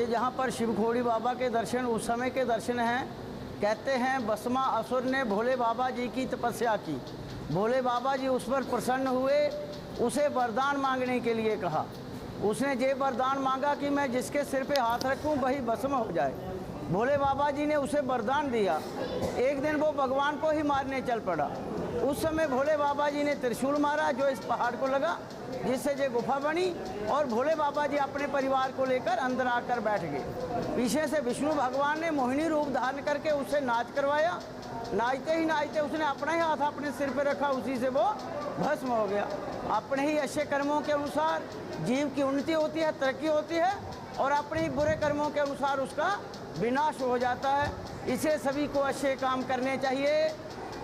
जहाँ पर शिवखोड़ी बाबा के दर्शन उस समय के दर्शन हैं। कहते हैं बसमा असुर ने भोले बाबा जी की तपस्या की। भोले बाबा जी उस पर प्रसन्न हुए, उसे वरदान मांगने के लिए कहा। उसने ये वरदान मांगा कि मैं जिसके सिर पे हाथ रखूं वही भस्म हो जाए। भोले बाबा जी ने उसे वरदान दिया। एक दिन वो भगवान को ही मारने चल पड़ा। उस समय भोले बाबा जी ने त्रिशूल मारा जो इस पहाड़ को लगा, जिससे ये गुफा बनी और भोले बाबा जी अपने परिवार को लेकर अंदर आकर बैठ गए। पीछे से विष्णु भगवान ने मोहिनी रूप धारण करके उससे नाच करवाया। नाचते ही नाचते उसने अपना ही हाथ अपने सिर पर रखा, उसी से वो भस्म हो गया। अपने ही अच्छे कर्मों के अनुसार जीव की उन्नति होती है, तरक्की होती है, और अपने ही बुरे कर्मों के अनुसार उसका विनाश हो जाता है। इसे सभी को अच्छे काम करने चाहिए।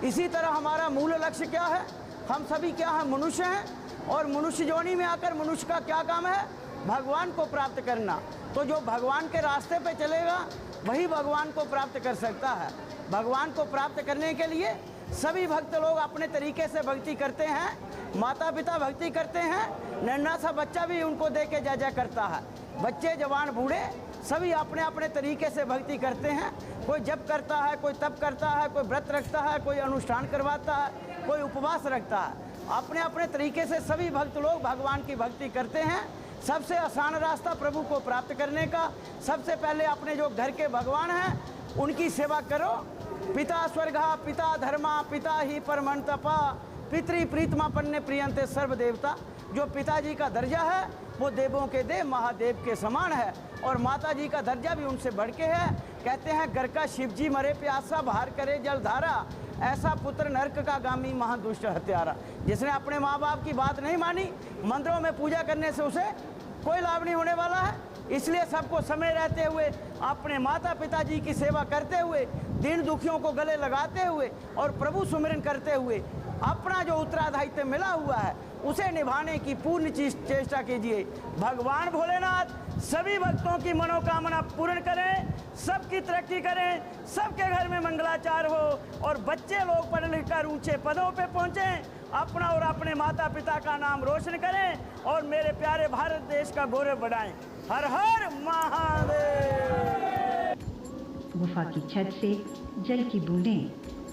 इसी तरह हमारा मूल लक्ष्य क्या है? हम सभी क्या हैं? मनुष्य हैं। और मनुष्य जोनी में आकर मनुष्य का क्या काम है? भगवान को प्राप्त करना। तो जो भगवान के रास्ते पे चलेगा वही भगवान को प्राप्त कर सकता है। भगवान को प्राप्त करने के लिए सभी भक्त लोग अपने तरीके से भक्ति करते हैं। माता पिता भक्ति करते हैं, नन्हा सा बच्चा भी उनको देख के जय जय करता है। बच्चे जवान बूढ़े सभी अपने अपने तरीके से भक्ति करते हैं। कोई जप करता है, कोई तप करता है, कोई व्रत रखता है, कोई अनुष्ठान करवाता है, कोई उपवास रखता है। अपने अपने तरीके से सभी भक्त लोग भगवान की भक्ति करते हैं। सबसे आसान रास्ता प्रभु को प्राप्त करने का, सबसे पहले अपने जो घर के भगवान हैं उनकी सेवा करो। पिता स्वर्गा पिता धर्मा पिता ही परमंतपा पितृ प्रीतमा पन्ने प्रियंते सर्व देवता। जो पिताजी का दर्जा है वो देवों के देव महादेव के समान है, और माता जी का दर्जा भी उनसे बढ़ के है। कहते हैं घर का शिव जी मरे प्यासा बाहर करे जलधारा, ऐसा पुत्र नरक का गामी महादुष्ट हत्यारा। जिसने अपने माँ बाप की बात नहीं मानी, मंदिरों में पूजा करने से उसे कोई लाभ नहीं होने वाला है। इसलिए सबको समय रहते हुए अपने माता पिता जी की सेवा करते हुए, दीन दुखियों को गले लगाते हुए और प्रभु सुमिरन करते हुए अपना जो उत्तरादायित्व मिला हुआ है उसे निभाने की पूर्ण चेष्टा कीजिए। भगवान भोलेनाथ सभी भक्तों की मनोकामना पूर्ण करें, सबकी तरक्की करें, सबके घर में मंगलाचार हो और बच्चे लोग पढ़ लिख कर ऊंचे पदों पे पहुंचें, अपना और अपने माता पिता का नाम रोशन करें और मेरे प्यारे भारत देश का गौरव बढ़ाएं। हर हर महादेव। गुफा की छत से जल की बूंदें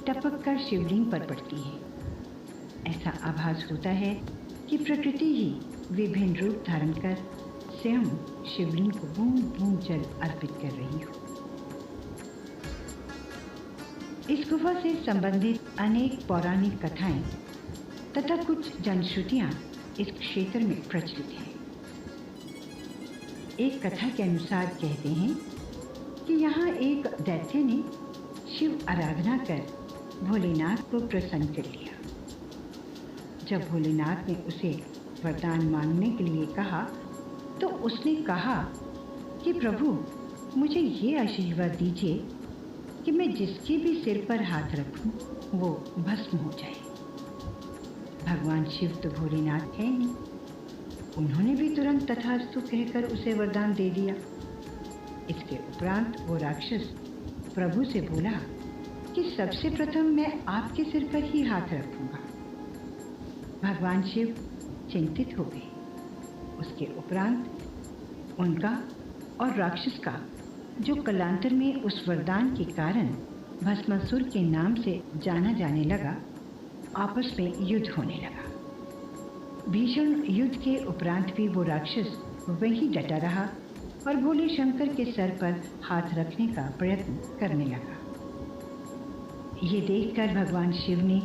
टपक कर शिवलिंग पर पड़ती है। ऐसा आभास होता है कि प्रकृति ही विभिन्न रूप धारण कर स्वयं शिवलिंग को बूंद बूंद जल अर्पित कर रही हो। इस गुफा से संबंधित अनेक पौराणिक कथाएं तथा कुछ जनश्रुतियां इस क्षेत्र में प्रचलित हैं। एक कथा के अनुसार कहते हैं कि यहाँ एक दैत्य ने शिव आराधना कर भोलेनाथ को प्रसन्न कर लिया। जब भोलेनाथ ने उसे वरदान मांगने के लिए कहा तो उसने कहा कि प्रभु मुझे ये आशीर्वाद दीजिए कि मैं जिसके भी सिर पर हाथ रखूं वो भस्म हो जाए। भगवान शिव तो भोलेनाथ है नहीं, उन्होंने भी तुरंत तथास्तु कहकर उसे वरदान दे दिया। इसके उपरांत वो राक्षस प्रभु से बोला कि सबसे प्रथम मैं आपके सिर पर ही हाथ रखूंगा। भगवान शिव चिंतित हो गए। उसके उपरांत उनका और राक्षस का, जो कालांतर में उस वरदान के कारण भस्मासुर के नाम से जाना जाने लगा, आपस में युद्ध होने लगा। भीषण युद्ध के उपरांत भी वो राक्षस वहीं डटा रहा और भोले शंकर के सर पर हाथ रखने का प्रयत्न करने लगा। ये देखकर भगवान शिव ने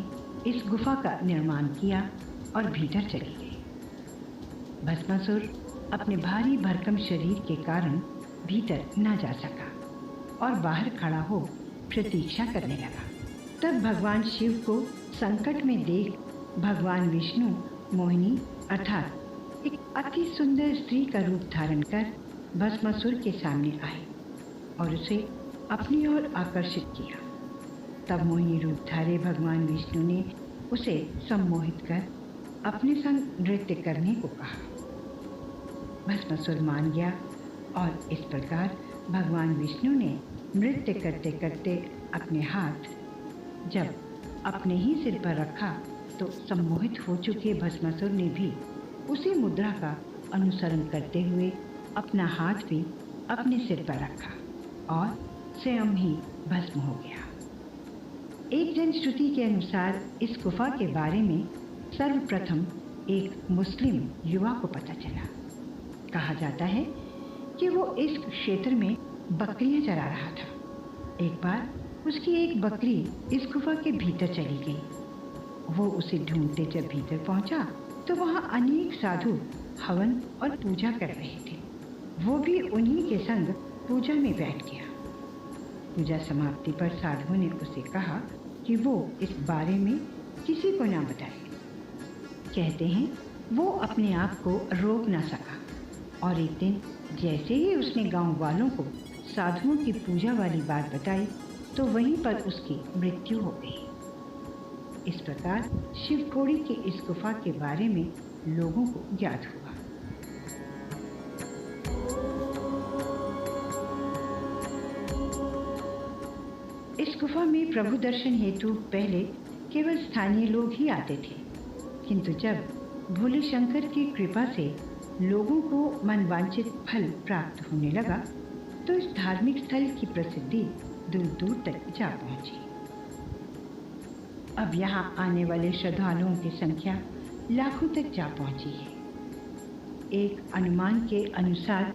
इस गुफा का निर्माण किया और भीतर चले गए। भस्मासुर अपने भारी भरकम शरीर के कारण भीतर न जा सका और बाहर खड़ा हो प्रतीक्षा करने लगा। तब भगवान शिव को संकट में देख भगवान विष्णु मोहिनी अर्थात एक अति सुंदर स्त्री का रूप धारण कर भस्मासुर के सामने आए और उसे अपनी ओर आकर्षित किया। तब मोहिनी रूपधारी भगवान विष्णु ने उसे सम्मोहित कर अपने संग नृत्य करने को कहा। भस्मासुर मान गया और इस प्रकार भगवान विष्णु ने नृत्य करते करते अपने हाथ जब अपने ही सिर पर रखा तो सम्मोहित हो चुके भस्मासुर ने भी उसी मुद्रा का अनुसरण करते हुए अपना हाथ भी अपने सिर पर रखा और स्वयं ही भस्म हो गया। एक जनश्रुति के अनुसार इस गुफा के बारे में सर्वप्रथम एक मुस्लिम युवा को पता चला। कहा जाता है कि वो इस क्षेत्र में बकरियां चरा रहा था। एक बार उसकी एक बकरी इस गुफा के भीतर चली गई। वो उसे ढूंढते जब भीतर पहुंचा तो वहां अनेक साधु हवन और पूजा कर रहे थे। वो भी उन्हीं के संग पूजा में बैठ गया। पूजा समाप्ति पर साधुओं ने उसे कहा कि वो इस बारे में किसी को ना बताए। कहते हैं वो अपने आप को रोक ना सका और एक दिन जैसे ही उसने गांव वालों को साधुओं की पूजा वाली बात बताई तो वहीं पर उसकी मृत्यु हो गई। इस प्रकार शिवखोड़ी की इस गुफा के बारे में लोगों को ज्ञात हुआ। इस गुफा में प्रभु दर्शन हेतु पहले केवल स्थानीय लोग ही आते थे, किंतु जब भोले शंकर की कृपा से लोगों को मनवांछित फल प्राप्त होने लगा तो इस धार्मिक स्थल की प्रसिद्धि दूर दूर तक जा पहुंची। अब यहाँ आने वाले श्रद्धालुओं की संख्या लाखों तक जा पहुंची है। एक अनुमान के अनुसार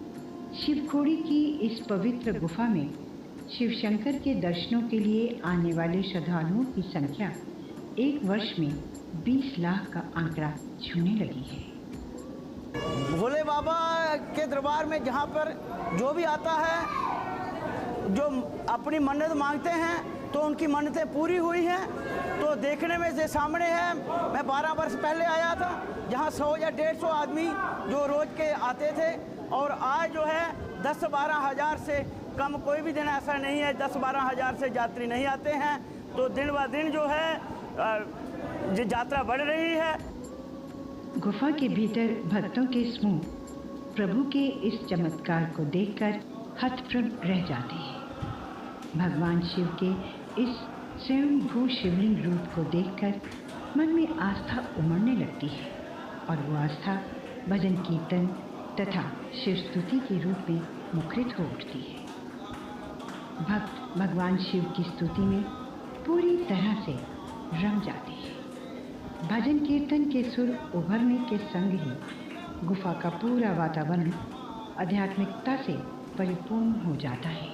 शिवखोड़ी की इस पवित्र गुफा में शिव शंकर के दर्शनों के लिए आने वाले श्रद्धालुओं की संख्या एक वर्ष में 20 लाख का आंकड़ा छूने लगी है। भोले बाबा के दरबार में जहाँ पर जो भी आता है, जो अपनी मन्नत मांगते हैं तो उनकी मन्नतें पूरी हुई हैं। तो देखने में से सामने है, मैं 12 वर्ष पहले आया था, जहाँ 100 या 150 आदमी जो रोज के आते थे, और आज जो है 10-12 हज़ार से कम कोई भी दिन ऐसा नहीं है 10-12 हज़ार से यात्री नहीं आते हैं। तो दिन ब दिन जो है यात्रा बढ़ रही है। गुफा के भीतर भक्तों के समूह प्रभु के इस चमत्कार को देखकर हतप्रभ रह जाते हैं। भगवान शिव के इस स्वयंभू शिवलिंग रूप को देखकर मन में आस्था उमड़ने लगती है और वो आस्था भजन कीर्तन तथा शिव स्तुति के रूप में मुखरित हो उठती है। भक्त भगवान शिव की स्तुति में पूरी तरह से रम जाते हैं। भजन कीर्तन के सुर उभरने के संग ही गुफा का पूरा वातावरण आध्यात्मिकता से परिपूर्ण हो जाता है।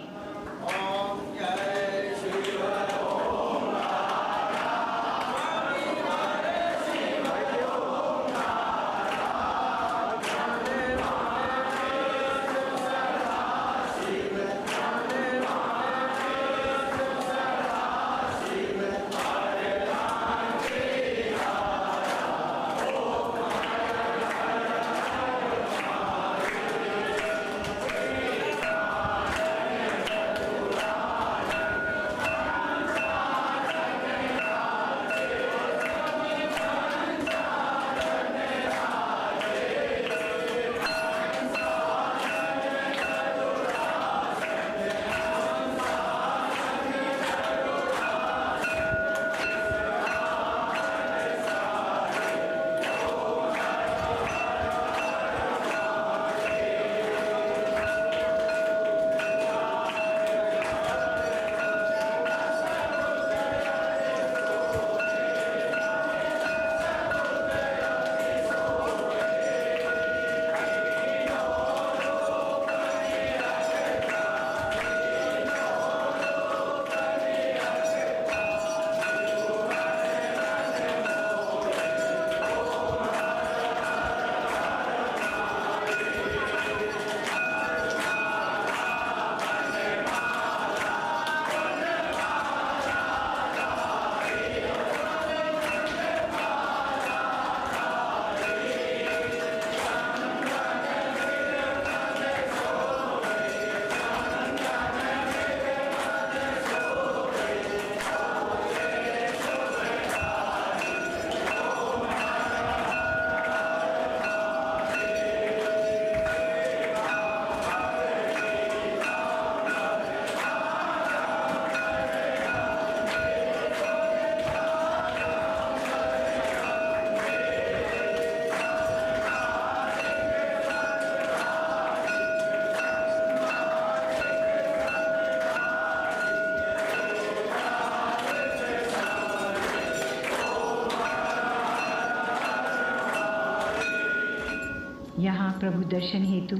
महाप्रभु दर्शन हेतु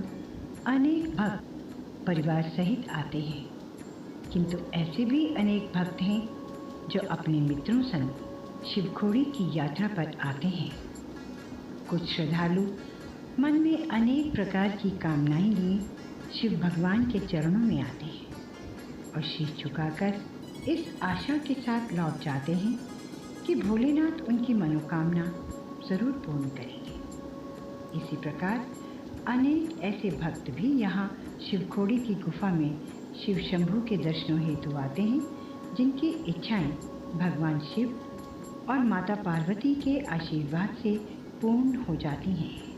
अनेक भक्त परिवार सहित आते हैं, किंतु ऐसे भी अनेक भक्त हैं जो अपने मित्रों संग शिवखोड़ी की यात्रा पर आते हैं। कुछ श्रद्धालु मन में अनेक प्रकार की कामनाएं लिए शिव भगवान के चरणों में आते हैं और शीश झुकाकर इस आशा के साथ लौट जाते हैं कि भोलेनाथ उनकी मनोकामना जरूर पूर्ण करेंगे। इसी प्रकार अनेक ऐसे भक्त भी यहाँ शिवखोड़ी की गुफा में शिव शंभू के दर्शनों हेतु आते हैं, जिनकी इच्छाएं भगवान शिव और माता पार्वती के आशीर्वाद से पूर्ण हो जाती हैं।